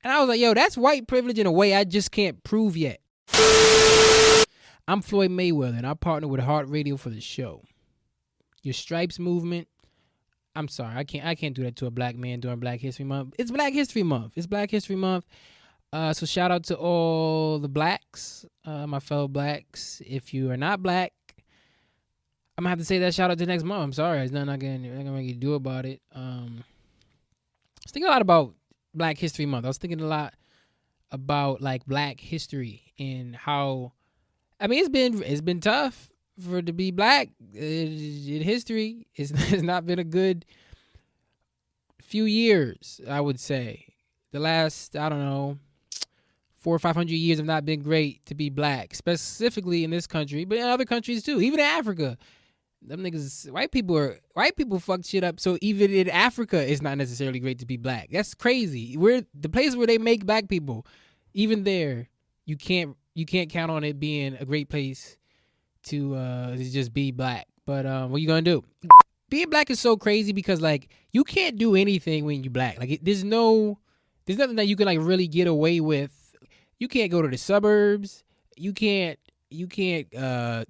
And I was like, yo, that's white privilege in a way I just can't prove yet. I'm Floyd Mayweather, and I partner with Heart Radio for the show. Your Stripes movement. I'm sorry, I can't do that to a black man during Black History Month. It's Black History Month. So shout out to all the blacks, my fellow blacks. If you are not black, I'm gonna have to say that shout out to next month. I'm sorry, there's nothing I can really do about it. I was thinking a lot about Black History Month. I was thinking a lot about like black history and how, I mean, it's been tough for it to be black in history. It's not been a good few years, I would say. The last, I don't know, 400 or 500 years have not been great to be black, specifically in this country, but in other countries too, even in Africa. Them niggas, white people fuck shit up. So even in Africa, it's not necessarily great to be black. That's crazy. The place where they make black people, even there, you can't count on it being a great place to just be black. But what you gonna do? Being black is so crazy because like you can't do anything when you black. Like there's nothing that you can like really get away with. You can't go to the suburbs. You can't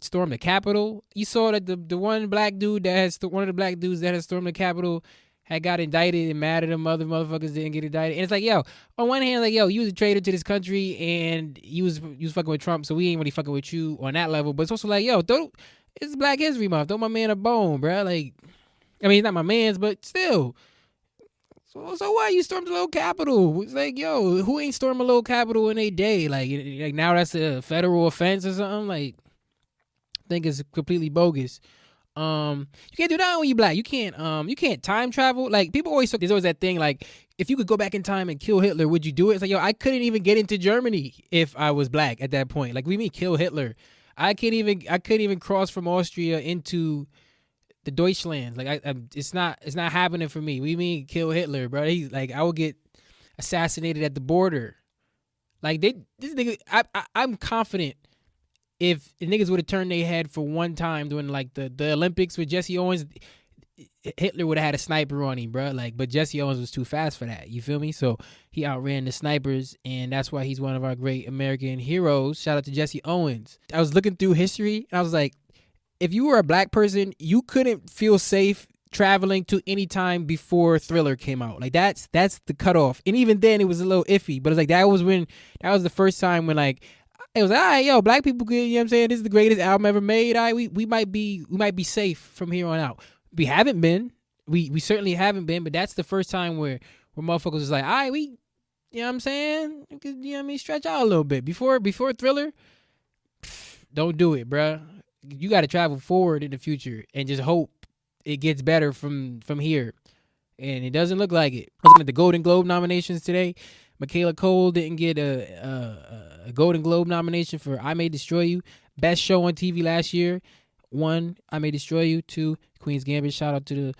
storm the Capitol. You saw that the one black dude one of the black dudes that had stormed the Capitol had got indicted and mad at them other motherfuckers didn't get indicted. And it's like, yo, on one hand, like, yo, you was a traitor to this country and you was fucking with Trump, so we ain't really fucking with you on that level. But it's also like, yo, it's Black History Month. Throw my man a bone, bro. Like, I mean, he's not my man's, but still. So why you stormed the little Capitol? It's like, yo, who ain't storm a little Capitol in a day? Like now that's a federal offense or something? Like, I think it's completely bogus. You can't do that when you black. You can't time travel. Like people always there's always that thing like if you could go back in time and kill Hitler, would you do it? It's like, yo, I couldn't even get into Germany if I was black at that point. Like we mean kill Hitler. I couldn't even cross from Austria into the Deutschlands. Like it's not happening for me. We mean kill Hitler, bro. He's like I would get assassinated at the border. Like this nigga, I'm confident. If the niggas would have turned their head for one time during like the Olympics with Jesse Owens, Hitler would have had a sniper on him, bro. Like, but Jesse Owens was too fast for that. You feel me? So he outran the snipers, and that's why he's one of our great American heroes. Shout out to Jesse Owens. I was looking through history, and I was like, if you were a black person, you couldn't feel safe traveling to any time before Thriller came out. Like that's the cutoff. And even then, it was a little iffy. But it's like that was the first time when like. It was all right, yo, black people, you know what I'm saying? This is the greatest album ever made. All right, we might be safe from here on out. We haven't been. We certainly haven't been, but that's the first time where motherfuckers was like, all right, you know what I'm saying? You know what I mean? Stretch out a little bit. Before Thriller, don't do it, bruh. You got to travel forward in the future and just hope it gets better from here. And it doesn't look like it. I was looking at the Golden Globe nominations today. Michaela Cole didn't get a Golden Globe nomination for I May Destroy You. Best show on TV last year. 1, I May Destroy You. 2, Queen's Gambit. Shout out to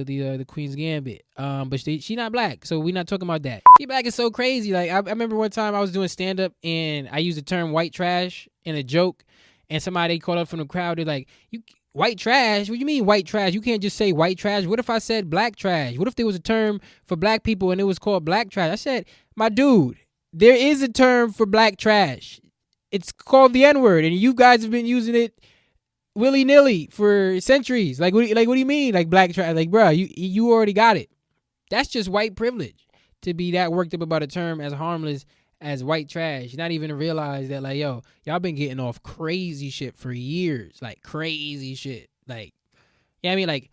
the Queen's Gambit. But she not black, so we not talking about that. She black is so crazy. Like I remember one time I was doing stand up and I used the term white trash in a joke, and somebody called up from the crowd. They're like, "You white trash? What do you mean white trash? You can't just say white trash. What if I said black trash? What if there was a term for black people and it was called black trash?" I said, my dude, there is a term for black trash. It's called the N-word, and you guys have been using it willy-nilly for centuries. Like what do you mean, like black trash? Like, bro, you already got it. That's just white privilege to be that worked up about a term as harmless as white trash. Not even to realize that, like, yo, y'all been getting off crazy shit for years. Like, crazy shit. Like, you know what I mean? Like,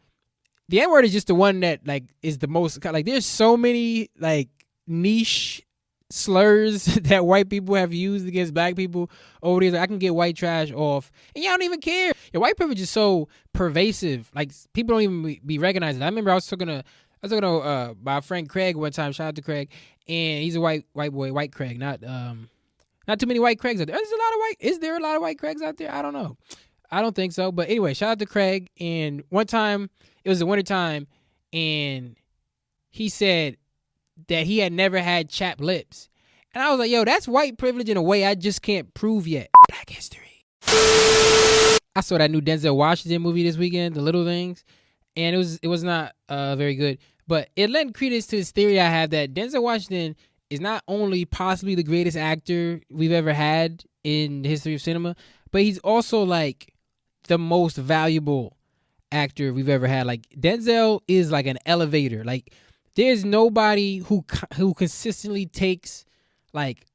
the N-word is just the one that, like, is the most, like, there's so many, like, niche slurs that white people have used against black people over the years. Like, I can get white trash off, and y'all don't even care. Your white privilege is so pervasive. Like, people don't even be recognizing it. I remember I was talking to my friend Craig one time. Shout out to Craig. And he's a white boy, white Craig, not too many white Craigs out there. Is there a lot of white Craigs out there? I don't know. I don't think so. But anyway, shout out to Craig. And one time, it was the winter time, and he said that he had never had chapped lips. And I was like, yo, that's white privilege in a way I just can't prove yet. Black history. I saw that new Denzel Washington movie this weekend, The Little Things, and it was not very good. But it lent credence to this theory I have that Denzel Washington is not only possibly the greatest actor we've ever had in the history of cinema, but he's also like the most valuable actor we've ever had. Like Denzel is like an elevator. Like there's nobody who consistently takes like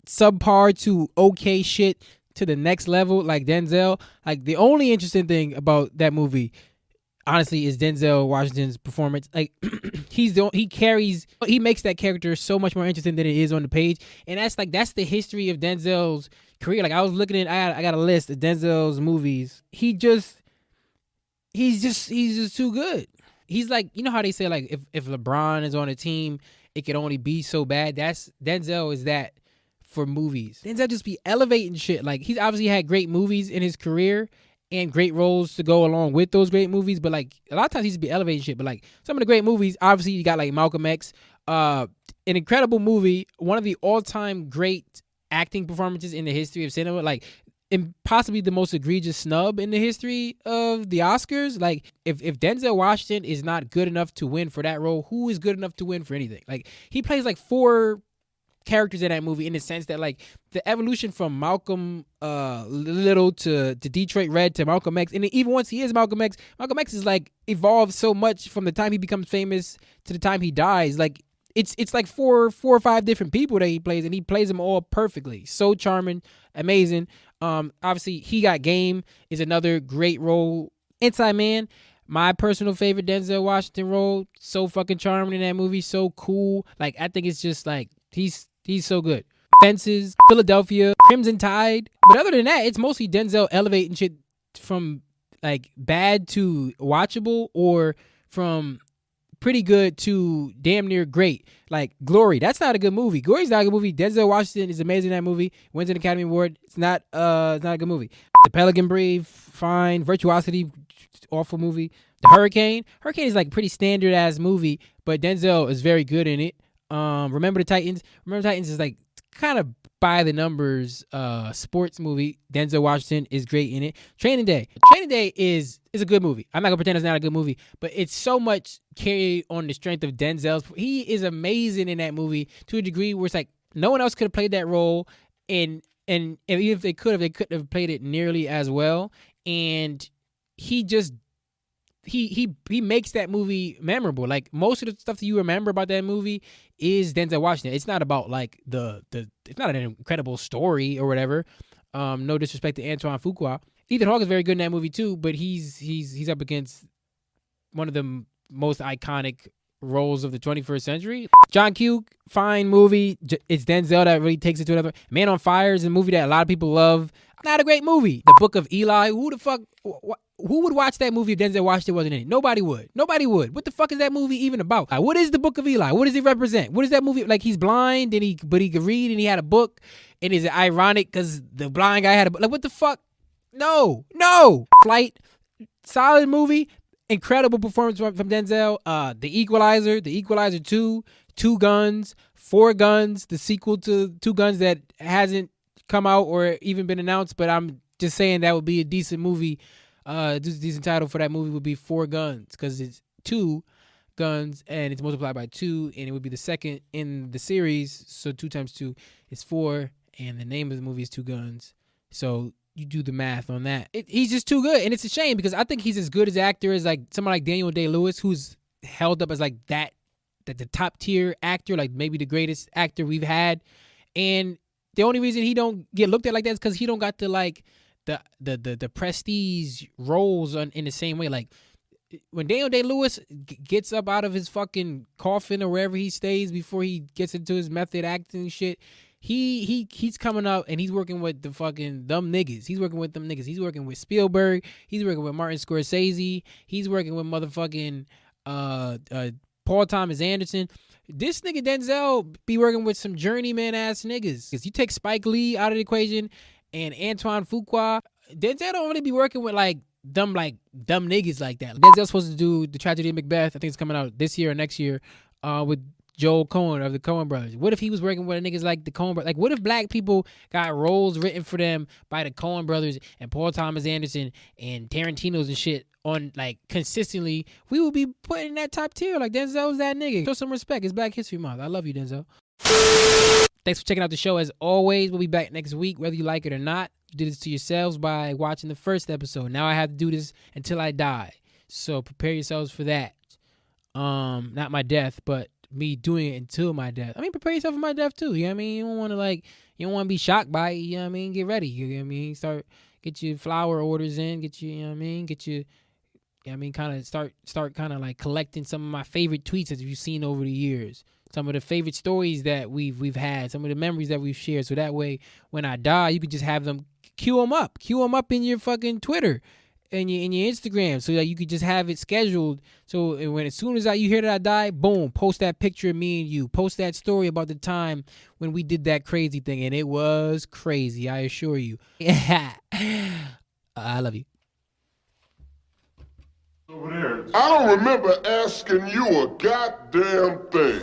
subpar to okay shit to the next level like Denzel. Like the only interesting thing about that movie honestly is Denzel Washington's performance. Like he makes that character so much more interesting than it is on the page. And that's the history of Denzel's career. Like I was looking at I got a list of Denzel's movies. He's just too good. He's like, you know how they say like if LeBron is on a team, it can only be so bad. That's Denzel is that for movies. Denzel just be elevating shit. Like he's obviously had great movies in his career and great roles to go along with those great movies, but like a lot of times he's be elevating shit. But like some of the great movies, obviously you got like Malcolm X, an incredible movie, one of the all-time great acting performances in the history of cinema. Like and possibly the most egregious snub in the history of the Oscars. Like if Denzel Washington is not good enough to win for that role, who is good enough to win for anything? Like he plays like 4 characters in that movie in the sense that like the evolution from Malcolm Little to Detroit Red to Malcolm X, and even once he is Malcolm X is like evolved so much from the time he becomes famous to the time he dies. Like it's like four or five different people that he plays, and he plays them all perfectly. So charming, amazing. Obviously He Got Game is another great role. Inside Man, my personal favorite Denzel Washington role. So fucking charming in that movie, so cool. Like I think it's just like he's so good. Fences, Philadelphia, Crimson Tide. But other than that, it's mostly Denzel elevating shit from like bad to watchable or from pretty good to damn near great. Like Glory, that's not a good movie. Glory's not a good movie. Denzel Washington is amazing in that movie. Wins an Academy Award. It's not a good movie. The Pelican Brief, fine. Virtuosity, awful movie. The Hurricane is like a pretty standard ass movie, but Denzel is very good in it. Remember the Titans is like kind of by the numbers sports movie. Denzel Washington is great in it. Training Day is a good movie. I'm not gonna pretend it's not a good movie, but it's so much carried on the strength of Denzel's. He is amazing in that movie to a degree where it's like no one else could have played that role, and even if they couldn't have played it nearly as well. And he just he makes that movie memorable. Like most of the stuff that you remember about that movie is Denzel Washington. It's not about like it's not an incredible story or whatever. No disrespect to Antoine Fuqua. Ethan Hawke is very good in that movie too, but he's up against one of the most iconic roles of the 21st century. John Q, fine movie. It's Denzel that really takes it to another. Man on Fire is a movie that a lot of people love. Not a great movie. The Book of Eli. Who would watch that movie if Denzel Washington wasn't in it? Nobody would. What the fuck is that movie even about? What is The Book of Eli? What does it represent? What is that movie? Like he's blind but he could read and he had a book. And is it ironic because the blind guy had a book? Like what the fuck? No. Flight, solid movie. Incredible performance from Denzel. The Equalizer 2, Two Guns, Four Guns, the sequel to Two Guns that hasn't come out or even been announced, but I'm just saying that would be a decent movie. Decent title for that movie would be Four Guns because it's 2 guns and it's multiplied by 2, and it would be the second in the series. So 2 times 2 is 4, and the name of the movie is Two Guns. So you do the math on that. He's just too good, and it's a shame because I think he's as good as an actor as like someone like Daniel Day-Lewis, who's held up as like that the top tier actor, like maybe the greatest actor we've had. And the only reason he don't get looked at like that is because he don't got the like the prestige roles in the same way. Like when Daniel Day-Lewis gets up out of his fucking coffin or wherever he stays before he gets into his method acting shit, he's coming up and he's working with the fucking dumb niggas. He's working with them niggas. He's working with Spielberg. He's working with Martin Scorsese. He's working with motherfucking Paul Thomas Anderson. This nigga Denzel be working with some journeyman ass niggas. Cause you take Spike Lee out of the equation and Antoine Fuqua, Denzel don't really be working with like dumb niggas like that. Denzel's supposed to do The Tragedy of Macbeth. I think it's coming out this year or next year with Joel Coen of the Coen brothers? What if he was working with niggas like the Coen brothers? Like, what if black people got roles written for them by the Coen brothers and Paul Thomas Anderson and Tarantino's and shit on, like, consistently? We would be put in that top tier. Like, Denzel's that nigga. Show some respect. It's Black History Month. I love you, Denzel. Thanks for checking out the show. As always, we'll be back next week, whether you like it or not. You did this to yourselves by watching the first episode. Now I have to do this until I die. So prepare yourselves for that. Not my death, but me doing it until my death. I mean, prepare yourself for my death too. You know what I mean? You don't want to you don't want to be shocked by it. You know what I mean? Get ready. You know what I mean? Get your flower orders in. Get your, you know what I mean? Get your, you know what I mean? Kind of start kind of like collecting some of my favorite tweets that you've seen over the years. Some of the favorite stories that we've had. Some of the memories that we've shared. So that way, when I die, you can just have them, queue them up in your fucking Twitter and your Instagram, so that you could just have it scheduled. So when as soon as you hear that I die, boom, post that picture of me and you. Post that story about the time when we did that crazy thing, and it was crazy, I assure you. I love you. I don't remember asking you a goddamn thing.